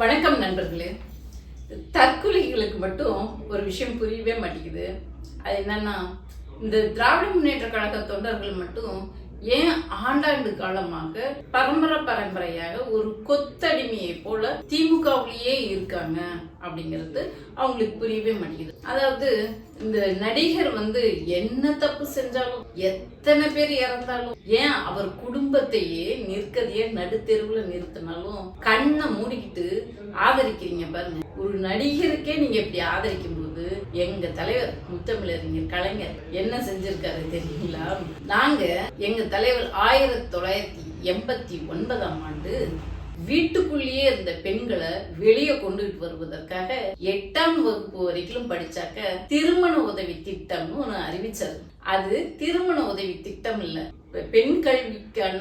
வணக்கம் நண்பர்களே. தற்கொலைகளுக்கு மட்டும் ஒரு விஷயம் புரியவே மாட்டேங்குது. அது என்னன்னா, இந்த திராவிட முன்னேற்ற கழக தொண்டர்கள் மட்டும் ஏன் ஆண்டாண்டு காலமாக பரம்பரையாக ஒரு கொத்தடிமையை போல திமுகவிலேயே இருக்காங்க அப்படிங்கிறது அவங்களுக்கு புரியவே மாட்டேங்குது. அதாவது இந்த நடிகர் என்ன தப்பு செஞ்சாலும், எத்தனை பேர் இறந்தாலும், ஏன் அவர் குடும்பத்தையே நிற்கதையே நடுத்தெருவுல நிறுத்தினாலும் கண்ணை மூடிக்கிட்டு ஆதரிக்கிறீங்க பாருங்க. ஒரு நடிகருக்கே நீங்க இப்படி ஆதரிக்கும் போது எங்க தலைவர் முத்தமிழறிஞர் கலைஞர் என்ன செஞ்சிருக்காரு தெரியுங்களா? நாங்க எங்க தலைவர் 1989ஆம் ஆண்டு வீட்டுக்குள்ளேயே இருந்த பெண்களை வெளியே கொண்டுகிட்டு வருவதற்காக 8ஆம் வகுப்பு வரைக்கும் படிச்சாக்க திருமண உதவி திட்டம்னு ஒண்ணு அறிவிச்சாரு. அது திருமண உதவி திட்டம் இல்ல, பெண் கல்விக்கான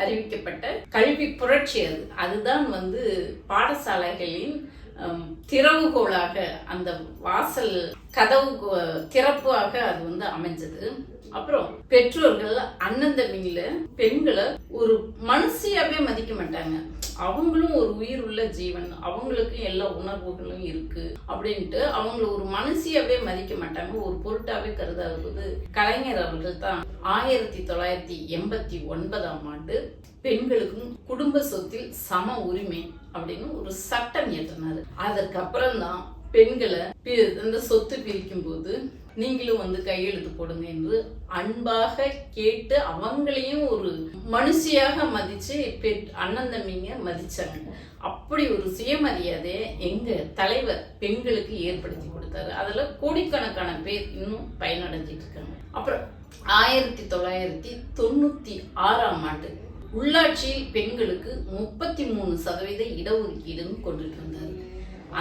அறிவிக்கப்பட்ட கல்வி புரட்சி. அதுதான் பாடசாலைகளின் திறவுகோலாக, அந்த வாசல் கதவு திறப்பாக அது அமைஞ்சது. அப்புறம் பெற்றோர்கள் அண்ணன் தம்பிங்கள பெண்களை ஒரு மனுஷியாவே மதிக்க மாட்டாங்க. அவங்களும் ஒரு உயிர் உள்ள ஜீவன், அவங்களுக்கும் எல்லா உணர்வுகளும் இருக்கு அப்படின்ட்டு அவங்கள ஒரு மனுஷியாவே மதிக்க மாட்டாங்க, ஒரு பொருட்டாவே கருதாத போது கலைஞர் அவர்கள் தான் 1989ஆம் ஆண்டு பெண்களுக்கும் குடும்ப சொத்தில் சம உரிமை அப்படின்னு ஒரு சட்டம் இயற்றினாரு. அதற்கப்புறம் தான் பெண்களை அந்த சொத்து பிரிக்கும் போது நீங்களும் கையெழுத்து போடுங்க என்று அன்பாக கேட்டு அவங்களையும் ஒரு மனுஷியாக மதிச்சு அண்ணன் தம்பிங்க மதிச்சாங்க. அப்படி ஒரு சுயமரியாதையை எங்க தலைவர் பெண்களுக்கு ஏற்படுத்தி கொடுத்தாரு. அதுல கோடிக்கணக்கான பேர் இன்னும் பயனடைஞ்சிட்டு இருக்காங்க. அப்புறம் 1996ஆம் ஆண்டு உள்ளாட்சியில் பெண்களுக்கு 33% இடஒதுக்கீடுன்னு கொண்டுட்டு வந்தாரு.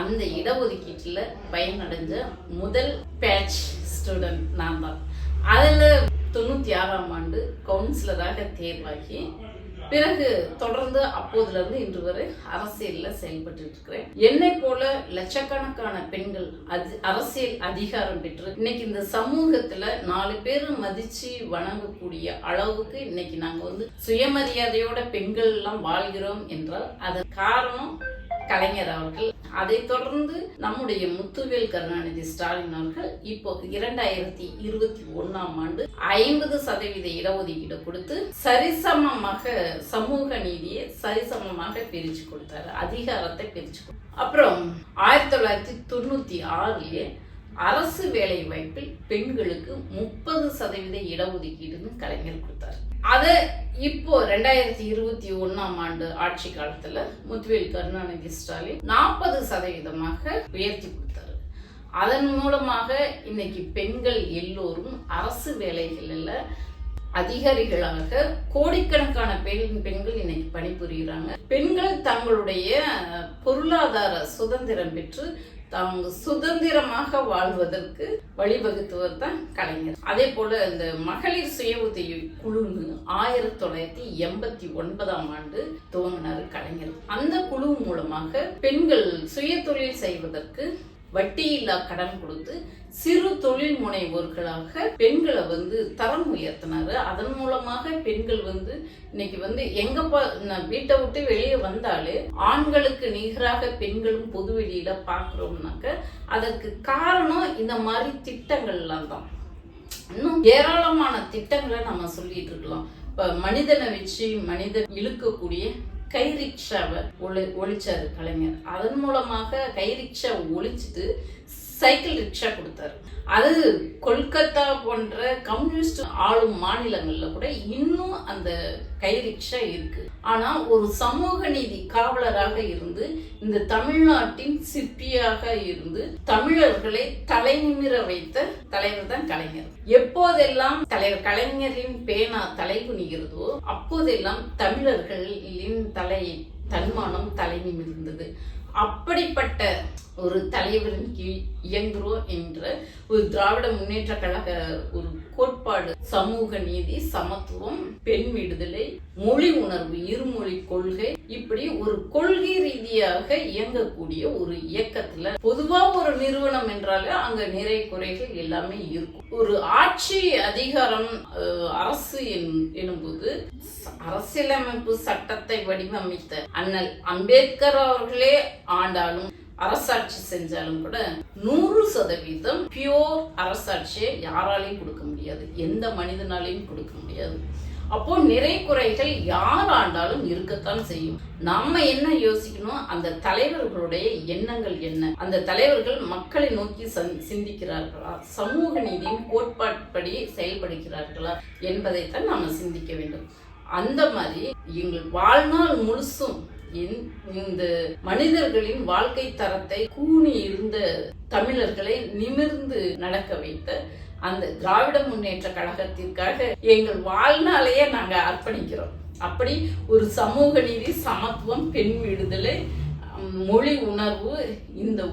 அந்த இடஒதுக்கீட்டுல பயனடைஞ்ச முதல் பேட்ச் ஸ்டூடெண்ட் நான் தான். அதுல 96ஆம் ஆண்டு கவுன்சிலராக தேர்வாகி பிறகு தொடர்ந்து அப்போதுல இருந்து இன்று வரை அரசியல்ல செயல்பட்டு இருக்கிறேன். என்னை போல லட்சக்கணக்கான பெண்கள் அரசியல் அதிகாரம் பெற்று இன்னைக்கு இந்த சமூகத்துல 4 பேர் மதிச்சு வணங்கக்கூடிய அளவுக்கு இன்னைக்கு நாங்க சுயமரியாதையோட பெண்கள் எல்லாம் வாழ்கிறோம் என்றால் அதற்கு காரணம் கலைஞர் அவர்கள். அதை தொடர்ந்து நம்முடைய முத்துவேல் கருணாநிதி ஸ்டாலின் அவர்கள் இப்போ 2021ஆம் ஆண்டு 50% இடஒதுக்கீடு கொடுத்து சரிசமமாக சமூக நீதியை சரிசமமாக பிரிச்சு கொடுத்தாரு, அதிகாரத்தை பிரிச்சு கொடுத்தாரு. அப்புறம் 1996 அரசு வேலை வாய்ப்பில் பெண்களுக்கு 30% இடஒதுக்கீடுன்னு கலைஞர் கொடுத்தாரு. அத இப்போ 2021ஆம் ஆண்டு ஆட்சி காலத்துல முத்துவேல் கருணாநிதி ஸ்டாலின் 40% உயர்த்தி கொடுத்தாரு. அதன் மூலமாக இன்னைக்கு பெண்கள் எல்லோரும் அரசு வேலைகள்ல அதிகாரிகளாக கோடிக்கணக்கான பெண்கள் இன்னைக்கு பணிபுரிகிறாங்க. பெண்கள் தங்களுடைய பொருளாதார சுதந்திரம் பெற்று தாங்க சுதந்திரமாக வாழ்வதற்கு வழிவகுத்துவர் தான் கலைஞர். அதே போல இந்த மகளிர் சுய உதவி குழுன்னு 1989ஆம் ஆண்டு துவங்கினார் கலைஞர். அந்த குழு மூலமாக பெண்கள் சுய தொழில் செய்வதற்கு வட்டியில்லா கடன் கொடுத்து சிறு தொழில் முனைவோர்களாக பெண்களை தரம் உயர்த்தினாரு. அதன் மூலமாக பெண்கள் இன்னைக்கு எங்க வீட்டை விட்டு வெளியே வந்தாலே ஆண்களுக்கு நிகராக பெண்களும் பொது வெளியில பாக்குறோம்னாக்க அதற்கு காரணம் இந்த மாதிரி திட்டங்கள்லாம் தான். இன்னும் ஏராளமான திட்டங்களை நம்ம சொல்லிட்டு இருக்கலாம். இப்ப மனிதனை வச்சு மனிதன் இழுக்கக்கூடிய கை ரிக்ஷாவை ஒழிச்சாரு கலைஞர். அதன் மூலமாக கை ரிக்ஷா ஒழிச்சிட்டு சைக்கிள் ரிக்ஷா கொடுத்தாரு. அது கொல்கத்தா போன்ற கம்யூனிஸ்ட் ஆளும் மாநிலங்கள்ல கூட இன்னும் அந்த கை ரிக்ஷா இருக்கு. ஆனா ஒரு சமூக நீதி காவலராக இருந்து இந்த தமிழ்நாட்டின் சிற்பியாக இருந்து தமிழர்களை தலை நிமிர வைத்த தலைவர் தான் கலைஞர். எப்போதெல்லாம் தலைவர் கலைஞரின் பேனா தலை குனிகிறதோ அப்போதெல்லாம் தமிழர்களின் தன்மானம் தலை நிமிர்ந்தது. அப்படிப்பட்ட ஒரு தலைவரின் கீழ் இயங்குறோம் என்ற ஒரு திராவிட முன்னேற்ற கழக ஒரு கோட்பாடு, சமூக நீதி, சமத்துவம், பெண் விடுதலை, மொழி உணர்வு, இருமொழி கொள்கை, இப்படி ஒரு கொள்கை ரீதியாக இயங்கக்கூடிய ஒரு இயக்கத்துல பொதுவா ஒரு நிறுவனம் என்றாலே அங்க நிறை குறைகள் எல்லாமே இருக்கும். ஒரு ஆட்சி அதிகாரம் அரசு எனும்போது அரசியலமைப்பு சட்டத்தை வடிவமைத்த அண்ணல் அம்பேத்கர் அவர்களே ஆண்டாலும் அரசாட்சி செஞ்சாலும் கூட 100% பியோர் அரசாட்சியை யாராலையும் கொடுக்க முடியாது, எந்த மனிதனாலையும் கொடுக்க முடியாது. அப்போ நிறை குறைகள் யார் ஆண்டாலும் இருக்கத்தான் செய்யும். நம்ம என்ன யோசிக்கணும், அந்த தலைவர்களுடைய எண்ணங்கள் என்ன, அந்த தலைவர்கள் மக்களை நோக்கி சிந்திக்கிறார்களா, சமூக நீதியின் கோட்பாட்டுப்படி செயல்படுகிறார்களா என்பதைத்தான் நாம சிந்திக்க வேண்டும். அந்த மாதிரி எங்கள் வாழ்நாள் முழுசும் இந்த மனிதர்களின் வாழ்க்கை தரத்தை கூணி இருந்த தமிழர்களை நிமிர்ந்து நடக்க வைத்த அந்த திராவிட முன்னேற்ற கழகத்திற்காக எங்கள் வாழ்நாளையே நாங்க அர்ப்பணிக்கிறோம். அப்படி ஒரு சமூக நீதி, சமத்துவம், பெண் விடுதலை, மொழி உணர்வு, இந்த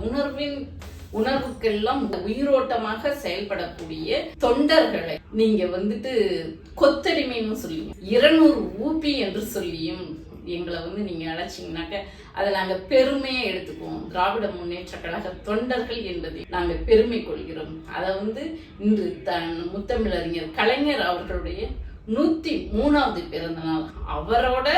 உணர்வுக்கெல்லாம் உயிரோட்டமாக செயல்படக்கூடிய தொண்டர்களை நீங்க கொத்தடிமைன்னு சொல்லுவீங்க, 200 ஊபி என்று சொல்லியும் எங்களை நீங்க அழைச்சிங்கனாக்க அதை நாங்க பெருமையா எடுத்துக்குவோம். திராவிட முன்னேற்ற கழக தொண்டர்கள் என்பதை நாங்க பெருமை கொள்கிறோம். அதை இன்று முத்தமிழறிஞர் கலைஞர் அவர்களுடைய 103வது பிறந்த நாள், அவரோட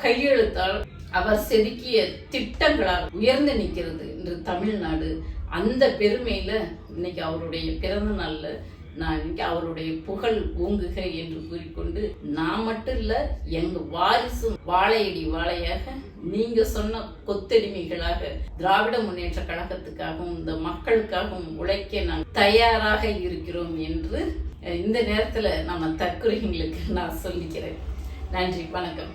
கையெழுத்தால் அவர் செதுக்கிய திட்டங்களால் உயர்ந்து நிற்கிறது இன்று தமிழ்நாடு. அந்த பெருமையில இன்னைக்கு அவருடைய பிறந்த நாள்ல நான் அவருடைய புகழ் ஓங்குக என்று கூறிக்கொண்டு, நான் மட்டும் இல்ல, எங்க வாரிசும் வாழையடி வாழையாக நீங்க சொன்ன கொத்தடிமைகளாக திராவிட முன்னேற்ற கழகத்துக்காகவும் இந்த மக்களுக்காகவும் உழைக்க நான் தயாராக இருக்கிறோம் என்று இந்த நேரத்துல நம்ம தற்குறிகளுக்கு நான் சொல்லிக்கிறேன். நன்றி, வணக்கம்.